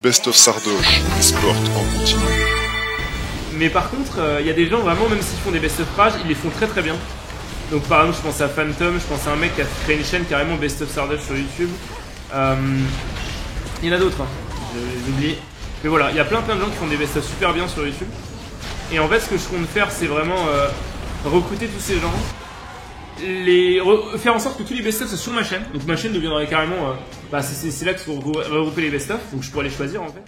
Best of Sardoche, e-sport en continu. Mais par contre, il y a des gens vraiment, même s'ils font des best of rage, ils les font très très bien. Donc par exemple, je pense à Phantom, je pense à un mec qui a créé une chaîne carrément best of Sardoche sur YouTube. Il y en a d'autres, hein. J'ai oublié. Mais voilà, il y a plein de gens qui font des best of super bien sur YouTube. Et en fait, ce que je compte faire, c'est vraiment recruter tous ces gens, faire en sorte que tous les best-of soient sur ma chaîne. Donc ma chaîne deviendrait carrément... c'est là qu'il faut regrouper les best-of, donc je pourrais les choisir en fait.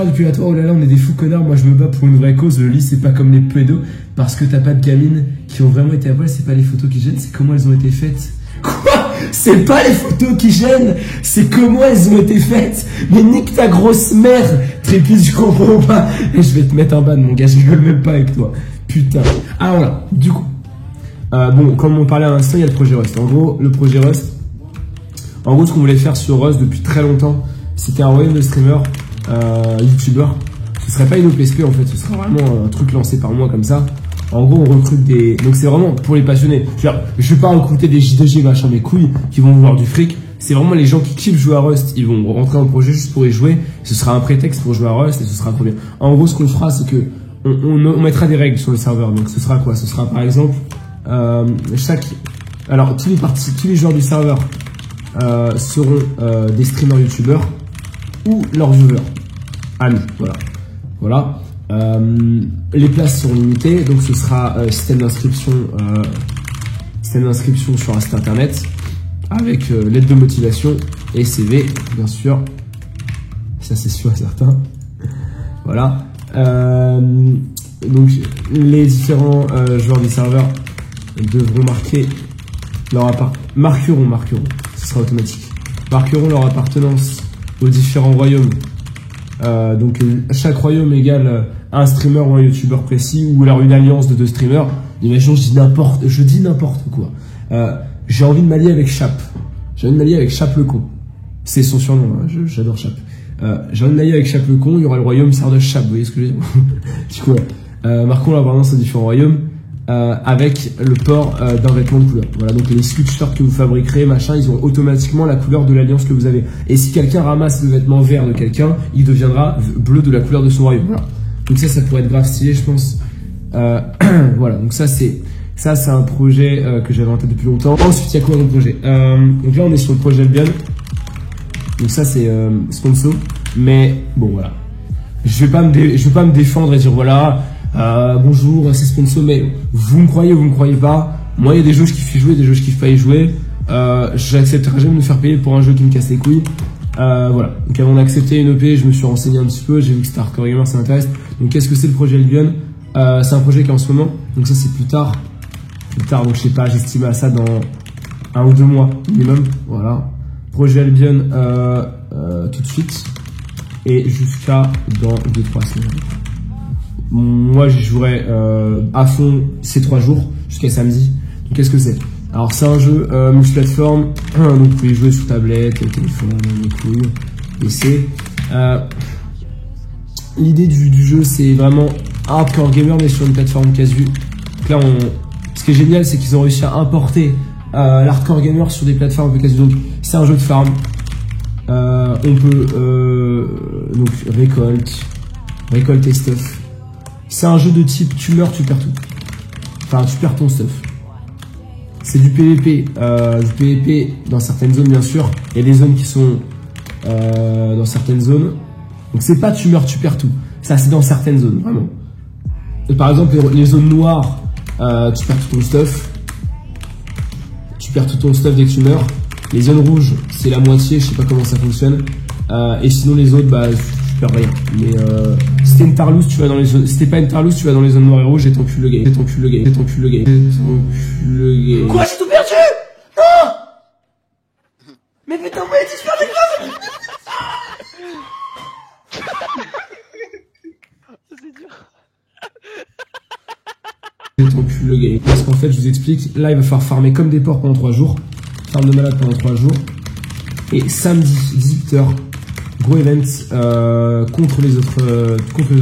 Depuis à toi, oh là là, on est des fous connards, moi je me bats pour une vraie cause, le lit c'est pas comme les pédos, parce que t'as pas de gamines qui ont vraiment été à poil, c'est pas les photos qui gênent, c'est comment elles ont été faites. Quoi? C'est pas les photos qui gênent, c'est comment elles ont été faites. Mais nique ta grosse mère, Trépied, je comprends pas. Et je vais te mettre un ban, mon gars, je rigole même pas avec toi. Putain. Alors là, du coup, bon, comme on parlait à l'instant, il y a le projet Rust. En gros, le projet Rust, en gros, ce qu'on voulait faire sur Rust depuis très longtemps, c'était un royaume de streamers, youtubeurs. Ce serait pas une OPSP en fait, ce serait vraiment un truc lancé par moi comme ça. En gros, on recrute des... Donc c'est vraiment pour les passionnés. Je vais pas recruter des J2G machin mes couilles qui vont vouloir du fric. C'est vraiment les gens qui kiffent jouer à Rust. Ils vont rentrer dans le projet juste pour y jouer. Ce sera un prétexte pour jouer à Rust et ce sera trop bien. En gros, ce qu'on fera, c'est que on mettra des règles sur le serveur. Donc ce sera quoi? Ce sera par exemple alors tous les joueurs du serveur seront des streamers youtubeurs ou leurs viewers. Amis, voilà. Les places seront limitées, donc ce sera système d'inscription sur un site internet avec lettre de motivation et CV, bien sûr. Ça c'est sûr et certain. Voilà. Donc les différents joueurs du serveur devront marqueront, ce sera automatique. Marqueront leur appartenance aux différents royaumes. Donc chaque royaume égale un streamer ou un youtubeur précis, ou alors une alliance de deux streamers. Imaginons, je dis n'importe quoi. J'ai envie de m'allier avec Chap. J'ai envie de m'allier avec Chap le con. C'est son surnom, hein, j'adore Chap. J'ai envie de m'allier avec Chap le con, il y aura le royaume Sardoche Chap, vous voyez ce que je veux dire? Du coup, marquons l'appartenance aux différents royaumes avec le port d'un vêtement de couleur. Voilà, donc les sweatshirts que vous fabriquerez, machin, ils ont automatiquement la couleur de l'alliance que vous avez. Et si quelqu'un ramasse le vêtement vert de quelqu'un, il deviendra bleu de la couleur de son royaume. Voilà. Donc ça pourrait être grave stylé, je pense. Voilà, donc ça c'est un projet que j'avais en tête depuis longtemps. Ensuite, il y a quoi dans le projet? Donc là, on est sur le projet Albion. Donc ça c'est sponsor. Mais bon, voilà. Je vais pas me défendre et dire voilà. Bonjour, c'est sponsor, mais vous me croyez ou vous me croyez pas, moi il y a des jeux je kiffe y jouer, des jeux je kiffe pas y jouer, j'accepterai jamais de me faire payer pour un jeu qui me casse les couilles. Voilà, donc avant d'accepter une EP, je me suis renseigné un petit peu, j'ai vu que c'était Hardcore Gamer, ça m'intéresse. Donc qu'est-ce que c'est le projet Albion? C'est un projet qui est en ce moment, donc ça c'est plus tard, donc je sais pas, j'estime à ça dans 1 ou 2 mois minimum. Voilà, projet Albion tout de suite et jusqu'à dans 2-3 semaines. Moi, j'y jouerai à fond ces 3 jours jusqu'à samedi. Donc, qu'est-ce que c'est? Alors, c'est un jeu multiplateforme. Donc, vous pouvez jouer sur tablette, téléphone, les couilles, PC. L'idée du jeu, c'est vraiment Hardcore Gamer, mais sur une plateforme casu. Donc là, ce qui est génial, c'est qu'ils ont réussi à importer l'Hardcore Gamer sur des plateformes un peu casu. Donc, c'est un jeu de farm. On peut donc récolter stuff. C'est un jeu de type tu meurs, tu perds tout. Enfin, tu perds ton stuff. C'est du PVP. Du PVP dans certaines zones, bien sûr. Il y a des zones qui sont dans certaines zones. Donc, c'est pas tu meurs, tu perds tout. Ça, c'est dans certaines zones, vraiment. Et par exemple, les zones noires, tu perds tout ton stuff. Tu perds tout ton stuff dès que tu meurs. Les zones rouges, c'est la moitié. Je sais pas comment ça fonctionne. Et sinon, les autres, bah... rien. Mais si t'es une tarlouse, tu vas dans les zones. Si t'es pas une tarlouse, tu vas dans les zones noires et rouges et t'encules le gay. Quoi, j'ai tout perdu? Non! Mais putain, moi, tu perds des grave. C'est dur. Ton cul, le gars. Parce qu'en fait, je vous explique, là, il va falloir farmer comme des porcs pendant 3 jours. Farm de malade pendant 3 jours. Et samedi, 18h, gros event contre les autres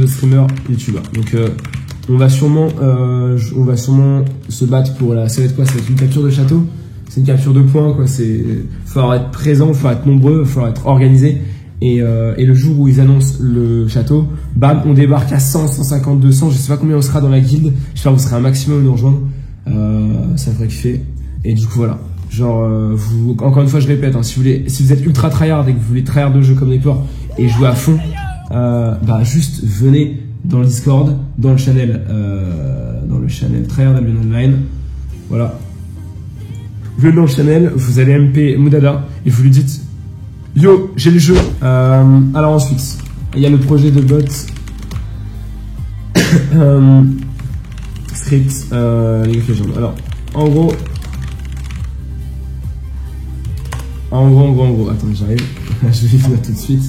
streamers youtubeurs. Donc, on va sûrement se battre pour la. Ça va être quoi? Ça va être une capture de château. C'est une capture de points, quoi. Faut être présent, faut être nombreux, faut être organisé. Et le jour où ils annoncent le château, bam, on débarque à 100, 150, 200, je sais pas combien on sera dans la guilde. J'espère que vous serez un maximum de nous rejoindre. Ça ferait kiffer. Et du coup, voilà. Genre, encore une fois, je répète, hein, si vous êtes ultra tryhard et que vous voulez tryhard de jeu comme des porcs et jouer à fond, juste venez dans le Discord, dans le channel Tryhard Albion Online. Voilà. Venez dans le channel, vous allez MP Moudada et vous lui dites yo, j'ai le jeu. Alors ensuite, il y a le projet de bot script League of Legends. Alors, en gros, attends, j'arrive. Je vais finir tout de suite.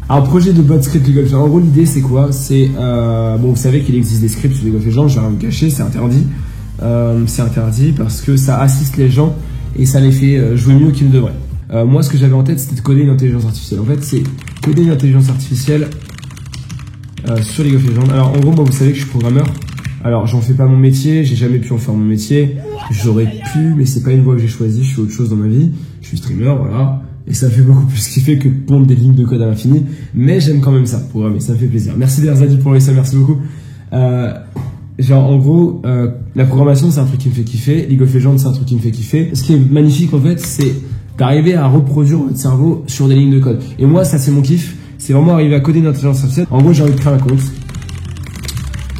Alors, projet de bot script League of Legends. En gros, l'idée c'est quoi? C'est bon, vous savez qu'il existe des scripts sur League of Legends. Je vais rien me cacher, c'est interdit. C'est interdit parce que ça assiste les gens et ça les fait jouer mieux qu'ils ne devraient. Moi, ce que j'avais en tête, c'était de coder une intelligence artificielle. En fait, c'est coder une intelligence artificielle sur League of Legends. Alors, en gros, moi, vous savez que je suis programmeur. Alors, j'en fais pas mon métier, j'ai jamais pu en faire mon métier. J'aurais pu, mais c'est pas une voie que j'ai choisie. Je fais autre chose dans ma vie. Je suis streamer, voilà. Et ça fait beaucoup plus kiffer que de pondre des lignes de code à l'infini. Mais j'aime quand même ça, programmer. Ça me fait plaisir. Merci Berzadi pour ça, merci beaucoup. Genre, en gros, la programmation, c'est un truc qui me fait kiffer. League of Legends, c'est un truc qui me fait kiffer. Ce qui est magnifique, en fait, c'est d'arriver à reproduire votre cerveau sur des lignes de code. Et moi, ça, c'est mon kiff. C'est vraiment arriver à coder une intelligence artificielle. En gros, j'ai envie de créer un compte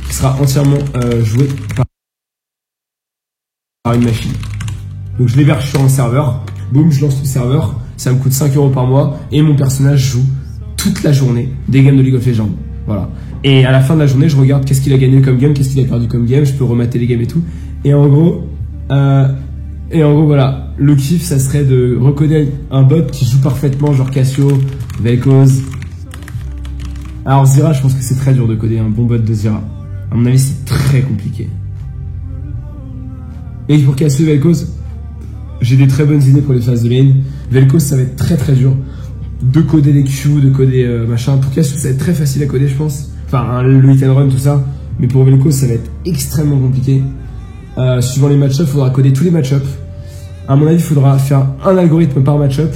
qui sera entièrement joué par une machine. Donc, je l'héberge sur un serveur. Boum, je lance le serveur. Ça me coûte 5 € par mois. Et mon personnage joue toute la journée des games de League of Legends. Voilà. Et à la fin de la journée, je regarde qu'est-ce qu'il a gagné comme game, qu'est-ce qu'il a perdu comme game. Je peux remater les games et tout. Et en gros, voilà. Le kiff, ça serait de recoder un bot qui joue parfaitement, genre Cassio, Vel'Koz. Alors Zyra, je pense que c'est très dur de coder un bon bot de Zyra. À mon avis, c'est très compliqué. Et pour Cassio et Vel'Koz, j'ai des très bonnes idées pour les phases de lane. Vel'Koz, ça va être très très dur de coder des Q, de coder machin. Pour Cassio, ça va être très facile à coder, je pense. Enfin, le hit and run, tout ça. Mais pour Vel'Koz, ça va être extrêmement compliqué. Suivant les match-ups, il faudra coder tous les match-ups. À mon avis, il faudra faire un algorithme par match-up.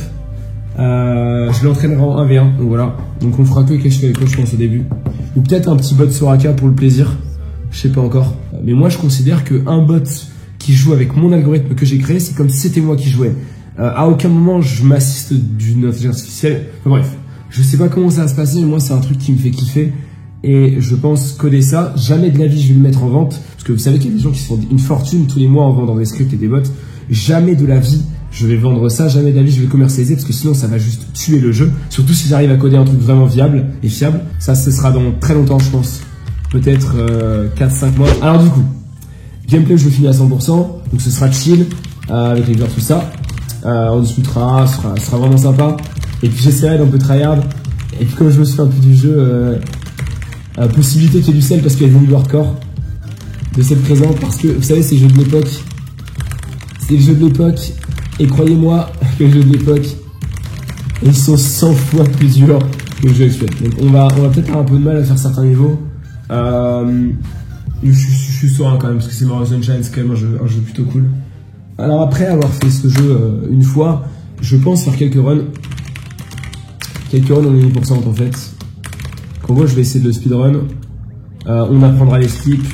Je l'entraînerai en 1v1, donc voilà. Donc on fera que Cassio Vel'Koz, je pense, au début. Ou peut-être un petit bot Soraka pour le plaisir. Je sais pas encore. Mais moi, je considère qu'un bot qui joue avec mon algorithme que j'ai créé, c'est comme si c'était moi qui jouais. À aucun moment, je m'assiste d'une intelligence artificielle. Enfin bref, je sais pas comment ça va se passer, mais moi, c'est un truc qui me fait kiffer. Et je pense coder ça, jamais de la vie je vais le mettre en vente. Parce que vous savez qu'il y a des gens qui se font une fortune tous les mois en vendant des scripts et des bots. Jamais de la vie je vais vendre ça, jamais de la vie je vais le commercialiser parce que sinon ça va juste tuer le jeu. Surtout si j'arrive à coder un truc vraiment viable et fiable. Ça, ce sera dans très longtemps, je pense. Peut-être 4-5 mois. Alors du coup, gameplay je le finis à 100%. Donc ce sera chill avec les joueurs, tout ça. On discutera, ce sera vraiment sympa. Et puis j'essaierai d'un peu tryhard. Et puis comme je me suis fait un peu du jeu... possibilité qu'il y ait du sel parce qu'il y a des niveaux hardcore de sel présent parce que vous savez c'est les jeux de l'époque, c'est les jeux de l'époque et croyez-moi que les jeux de l'époque ils sont 100 fois plus durs que les jeux actuels. Donc on va peut-être avoir un peu de mal à faire certains niveaux. Je suis serein quand même parce que c'est Mario Sunshine, c'est quand même un jeu plutôt cool. Alors après avoir fait ce jeu une fois, je pense faire quelques runs en 1% en fait. En gros, je vais essayer de le speedrun. On apprendra les skips,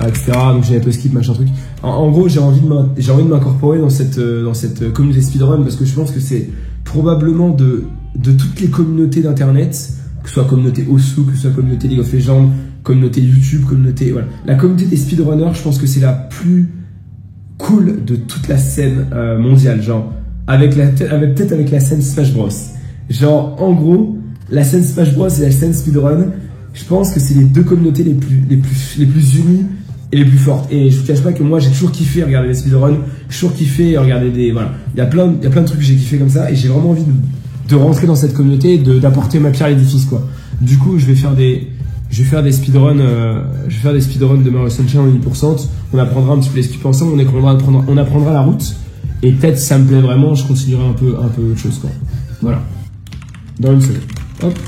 etc. Donc j'ai un peu skip, machin truc. En gros, j'ai envie de m'incorporer dans cette communauté speedrun parce que je pense que c'est probablement de toutes les communautés d'internet, que ce soit communauté Osu, que ce soit communauté League of Legends, communauté YouTube, communauté voilà. La communauté des speedrunners, je pense que c'est la plus cool de toute la scène mondiale, genre peut-être avec la scène Smash Bros. Genre en gros. La scène Smash Bros et la scène speedrun, je pense que c'est les deux communautés les plus unies et les plus fortes. Et je vous cache pas que moi j'ai toujours kiffé regarder les speedruns, j'ai toujours kiffé regarder des, voilà, il y a plein de trucs que j'ai kiffé comme ça, et j'ai vraiment envie de rentrer dans cette communauté, d'apporter ma pierre à l'édifice, quoi. Du coup, je vais faire des speedruns, de Mario Sunshine en 10%. On apprendra un petit peu les skips ensemble, on apprendra la route. Et peut-être, si ça me plaît vraiment, je continuerai un peu autre chose, quoi. Voilà. Dans une semaine. Hop.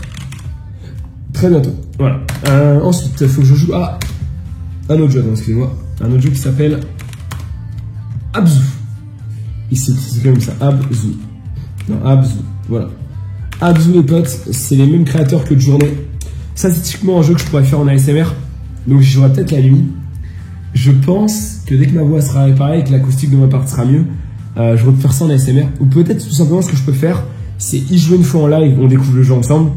Très bientôt. Voilà. Ensuite, il faut que je joue à un autre jeu, excusez-moi. Un autre jeu qui s'appelle Abzu. Ici, c'est comme ça. Abzu. Non, Abzu. Voilà. Abzu, les potes, c'est les mêmes créateurs que Journée. Ça, c'est typiquement un jeu que je pourrais faire en ASMR. Donc, j'y jouerai peut-être la nuit. Je pense que dès que ma voix sera réparée et que l'acoustique de ma part sera mieux, je vais faire ça en ASMR. Ou peut-être tout simplement ce que je peux faire, c'est y jouer une fois en live, on découvre le jeu ensemble.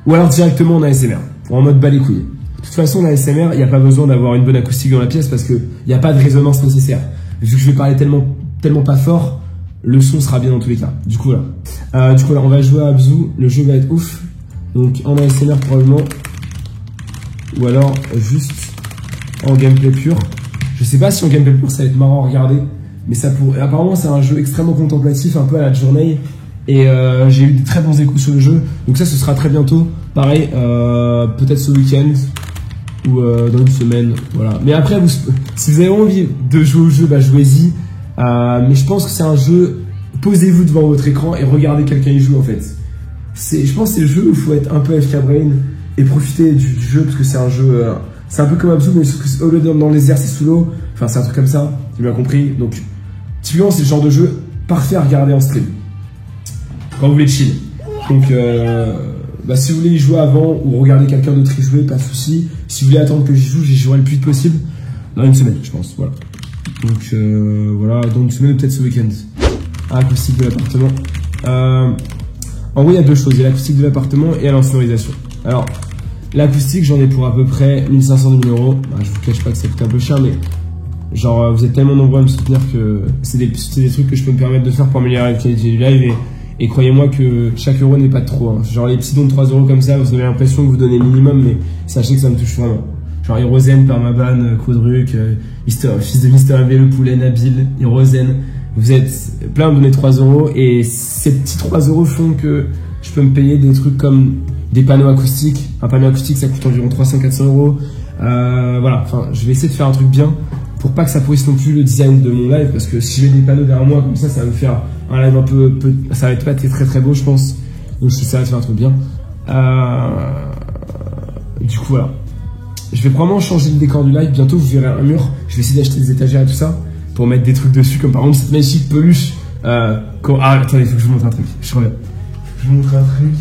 Ou alors directement en ASMR, en mode bas les couilles. De toute façon, en ASMR, il n'y a pas besoin d'avoir une bonne acoustique dans la pièce parce qu'il n'y a pas de résonance nécessaire. Vu que je vais parler tellement pas fort, le son sera bien dans tous les cas. Du coup, là, on va jouer à Abzu. Le jeu va être ouf. Donc, en ASMR probablement. Ou alors, juste en gameplay pur. Je sais pas si en gameplay pur, ça va être marrant à regarder. Mais ça pourrait. Apparemment, c'est un jeu extrêmement contemplatif, un peu à la Journée. Et j'ai eu de très bons échos sur le jeu. Donc ça, ce sera très bientôt. Pareil, peut-être ce week-end. Ou dans une semaine. Voilà. Mais après, si vous avez envie de jouer au jeu, bah jouez-y. Mais je pense que c'est un jeu. Posez-vous devant votre écran et regardez quelqu'un y joue en fait. Je pense que c'est le jeu où il faut être un peu FK Brain et profiter du jeu parce que c'est un jeu. C'est un peu comme Abzu, mais au lieu d'être dans les airs, c'est sous l'eau. Enfin, c'est un truc comme ça. J'ai bien compris. Donc, typiquement, c'est le genre de jeu parfait à regarder en stream. Quand vous voulez chill. Donc, si vous voulez y jouer avant ou regarder quelqu'un d'autre y jouer, pas de souci. Si vous voulez attendre que j'y joue, j'y jouerai le plus vite possible. Dans une semaine, je pense. Voilà. Donc, voilà. Dans une semaine, peut-être ce week-end. Acoustique de l'appartement. En gros, il y a deux choses. Il y a l'acoustique de l'appartement et l'insonorisation. Alors, l'acoustique, j'en ai pour à peu près 1500 €. Je vous cache pas que ça coûte un peu cher, mais genre, vous êtes tellement nombreux à me soutenir que c'est des trucs que je peux me permettre de faire pour améliorer la qualité du live. Et croyez-moi que chaque euro n'est pas trop. Hein. Genre, les petits dons de 3 € comme ça, vous avez l'impression que vous donnez le minimum, mais sachez que ça me touche vraiment. Genre, Hirozen, Permaban, Quadruc, fils de Mister AB, le poulet, Nabil, Hirozen. Vous êtes plein de donner 3 € et ces petits 3 € font que je peux me payer des trucs comme des panneaux acoustiques. Un panneau acoustique, ça coûte environ 300-400 €. Voilà, enfin, je vais essayer de faire un truc bien pour pas que ça pourrisse non plus le design de mon live parce que si j'ai des panneaux derrière moi comme ça va me faire un live un peu ça va être pas très très beau, je pense. Donc je vais essayer de faire un truc bien. Du coup, voilà. Je vais probablement changer le décor du live. Bientôt, vous verrez un mur. Je vais essayer d'acheter des étagères et tout ça pour mettre des trucs dessus, comme par exemple cette magnifique peluche. Attendez, il faut que je vous montre un truc. Je reviens. Je vous montre un truc.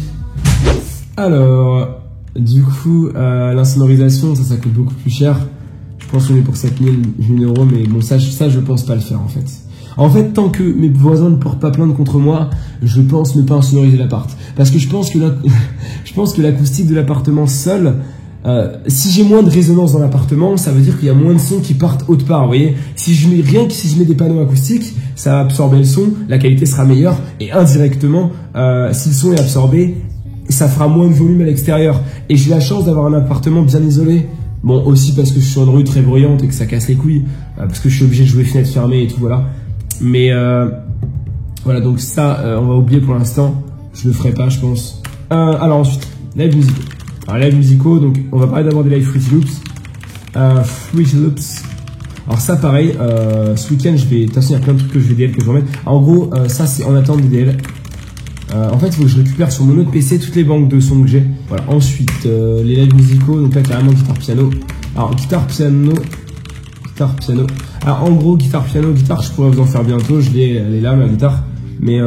Alors, du coup, l'insonorisation, ça coûte beaucoup plus cher. Je pense qu'on est pour 7000 €, mais bon, ça, je pense pas le faire en fait. En fait, tant que mes voisins ne portent pas plainte contre moi, je pense ne pas insonoriser l'appart. Parce que je pense que l'acoustique de l'appartement seul, si j'ai moins de résonance dans l'appartement, ça veut dire qu'il y a moins de sons qui partent autre part, vous voyez. Si je mets des panneaux acoustiques, ça va absorber le son, la qualité sera meilleure, et indirectement, si le son est absorbé, ça fera moins de volume à l'extérieur. Et j'ai la chance d'avoir un appartement bien isolé. Bon, aussi parce que je suis sur une rue très bruyante et que ça casse les couilles, parce que je suis obligé de jouer fenêtre fermée et tout, voilà. Mais voilà, donc ça, on va oublier pour l'instant. Je le ferai pas, je pense. Alors ensuite, live musicaux. Alors live musicaux, donc on va parler d'abord des live Fruity Loops. Fruity Loops. Alors ça, pareil, ce week-end, de toute façon, il y a plein de trucs que je vais DL que je vais remettre. En gros, ça, c'est en attente des DL. En fait, il faut que je récupère sur mon autre PC toutes les banques de sons que j'ai. Voilà. Ensuite, les lives musicaux, donc là, carrément, guitare, piano. Alors, guitare, piano. Alors, en gros, guitare, je pourrais vous en faire bientôt. Elle est là, ma guitare. Mais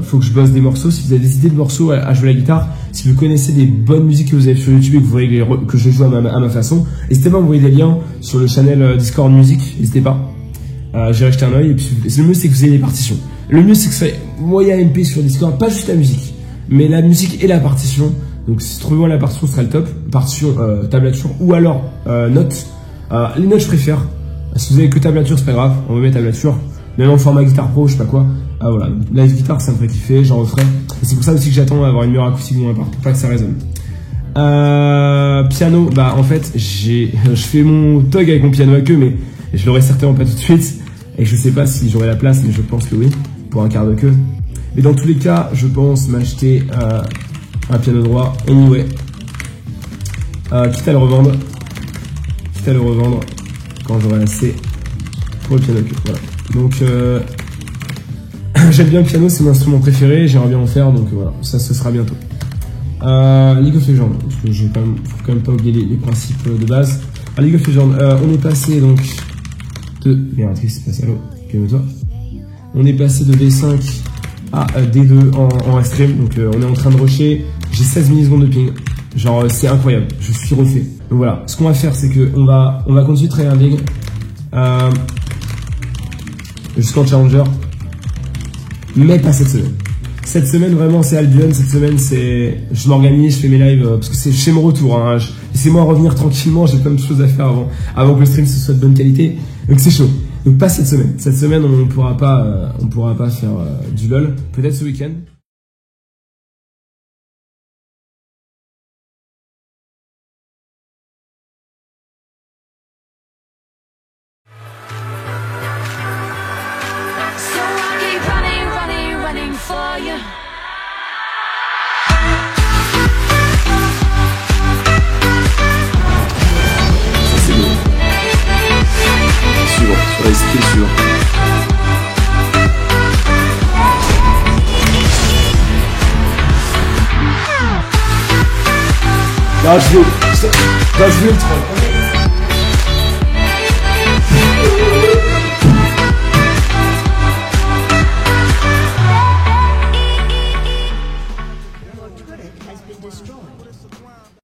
faut que je bosse des morceaux. Si vous avez des idées de morceaux à jouer la guitare, si vous connaissez des bonnes musiques que vous avez sur YouTube et que vous voyez que je joue à ma façon, n'hésitez pas à m'envoyer des liens sur le channel Discord Music. N'hésitez pas. J'ai acheté un œil. Et puis, le mieux, c'est que vous ayez les partitions. Le mieux, c'est que ce soit moyen MP sur Discord, pas juste la musique, mais la musique et la partition. Donc, si trouvez-moi la partition, ce sera le top. Partition, tablature ou alors notes. Les notes, je préfère. Si vous avez que tablature, c'est pas grave, on va mettre tablature. Même en format guitare pro, je sais pas quoi. Voilà, live guitare, ça me ferait kiffer, j'en referai. Et c'est pour ça aussi que j'attends d'avoir une meilleure acoustique dans l'appart, pour pas que ça résonne. Piano, bah en fait je fais mon tog avec mon piano à queue, mais je l'aurai certainement pas tout de suite. Et je sais pas si j'aurai la place, mais je pense que oui, pour un quart de queue. Mais dans tous les cas, je pense m'acheter un piano droit anyway. Quitte à le revendre. Quand j'aurai assez pour le piano à queue. Voilà. Donc j'aime bien le piano, c'est mon instrument préféré, j'aimerais bien en faire, donc voilà, ça ce sera bientôt. League of Legends, parce que faut quand même pas oublier les principes de base. Alors, League of Legends, on est passé donc de... Merde, qu'est-ce qui se passe? Allô, calme-toi. On est passé de D5 à D2 en stream, donc on est en train de rusher. J'ai 16 millisecondes de ping. Genre, c'est incroyable, je suis refait. Donc voilà, ce qu'on va faire, c'est que on va continuer de tryharding jusqu'en challenger, mais pas cette semaine. Cette semaine, vraiment, c'est Albion. Cette semaine, c'est... Je m'organise, je fais mes lives, parce que c'est mon retour. Hein. Laissez-moi revenir tranquillement, j'ai plein de choses à faire avant que le stream soit de bonne qualité. Donc c'est chaud. Donc pas cette semaine. Cette semaine, on pourra pas faire du LOL. Peut-être ce week-end. For you. Ça c'est beau. Suivant, sur les skills suivants. Non, je vais le troll.